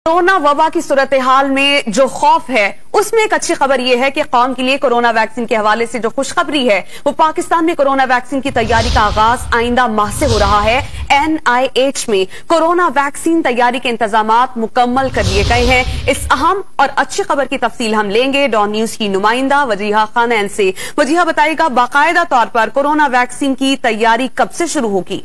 Corona वबा की सूरत हाल में जो खौफ है उसमें एक अच्छी खबर यह है कि कौम के लिए कोरोना वैक्सीन के हवाले से जो खुशखबरी है वो पाकिस्तान में कोरोना वैक्सीन की तैयारी का आगाज आइंदा माह से हो रहा है। NIH में कोरोना वैक्सीन तैयारी के इंतजामात मुकम्मल कर लिए गए हैं। इस अहम और अच्छी खबर की तफसील हम लेंगे डॉन न्यूज की नुमाइंदा वजीहा खानैन से। वजीहा बताएगा बाकायदा तौर पर कोरोना वैक्सीन की तैयारी कब से शुरू होगी।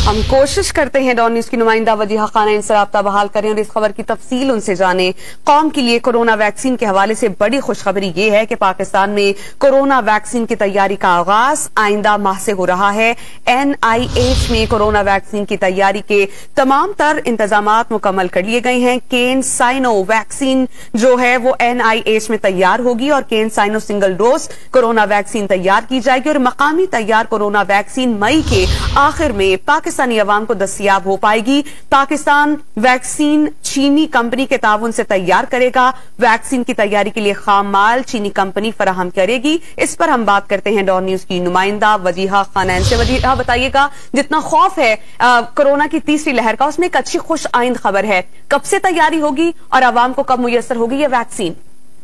हम कोशिश करते हैं डॉन न्यूज की नुमाइंदा वजीहा खानैन से राब्ता बहाल करें और इस खबर की तफसील उनसे जानें। कौम के लिए कोरोना वैक्सीन के हवाले से बड़ी खुशखबरी ये है कि पाकिस्तान में कोरोना वैक्सीन की तैयारी का आगाज आइंदा माह से हो रहा है। NIH में कोरोना वैक्सीन की तैयारी के तमाम तर इंतजामात मुकम्मल कर लिए गए हैं। केन-साइनो वैक्सीन जो है वो NIH में तैयार होगी और केन-साइनो सिंगल डोज कोरोना वैक्सीन तैयार की जाएगी और मकामी तैयार कोरोना वैक्सीन मई के आखिर में पाकिस्तानी अवाम को दस्तयाब हो पाएगी। पाकिस्तान वैक्सीन चीनी कंपनी के ताउन से तैयार करेगा। वैक्सीन की तैयारी के लिए खाम माल चीनी कंपनी फराहम करेगी। इस पर हम बात करते हैं डॉन न्यूज की नुमाइंदा वजीहा खानैन से। वजीहा बताइएगा, जितना खौफ है कोरोना की तीसरी लहर का, उसमें एक अच्छी खुश आइंद खबर है। कब से तैयारी होगी और अवाम को कब मुयस्सर होगी ये वैक्सीन?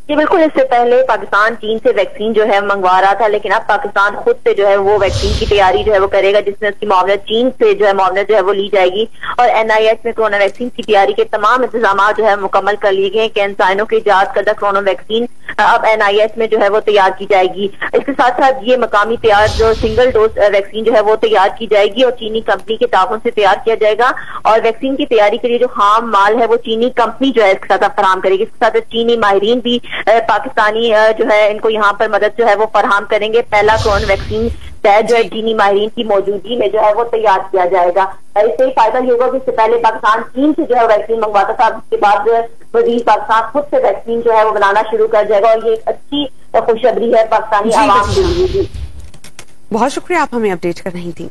जी बिल्कुल, इससे पहले पाकिस्तान चीन से वैक्सीन जो है मंगवा रहा था, लेकिन अब पाकिस्तान खुद से जो है वो वैक्सीन की तैयारी जो है वो करेगा, जिसमें उसकी मामला चीन से जो है मामला जो है वो ली जाएगी। और NIH में कोरोना वैक्सीन की तैयारी के तमाम इंतजाम जो है मुकम्मल कर लिए गए। केन-साइनो की इजाद करदा कोरोना वैक्सीन अब NIH में जो है वो तैयार की जाएगी। इसके साथ साथ ये मकामी तैयार जो सिंगल डोज वैक्सीन जो है वो तैयार की जाएगी और चीनी कंपनी के ताउन से तैयार किया जाएगा। और वैक्सीन की तैयारी के लिए जो खाम माल है वो चीनी कंपनी जो है इसके साथ फराहम करेगी। इसके साथ चीनी माहिरीन भी पाकिस्तानी जो है इनको यहाँ पर मदद जो है वो फराहम करेंगे। पहला कोरोना वैक्सीन शायद जो है चीनी माहिरीन की मौजूदगी में जो है वो तैयार किया जाएगा। इससे फायदा ये होगा कि इससे पहले पाकिस्तान चीन से जो है वैक्सीन मंगवाता था, उसके बाद जो है वजीर पाकिस्तान खुद से वैक्सीन जो है वो बनाना शुरू कर जाएगा और ये एक अच्छी खुशखबरी है पाकिस्तानी आवाम के लिए। बहुत शुक्रिया, आप हमें अपडेट कर रही थी।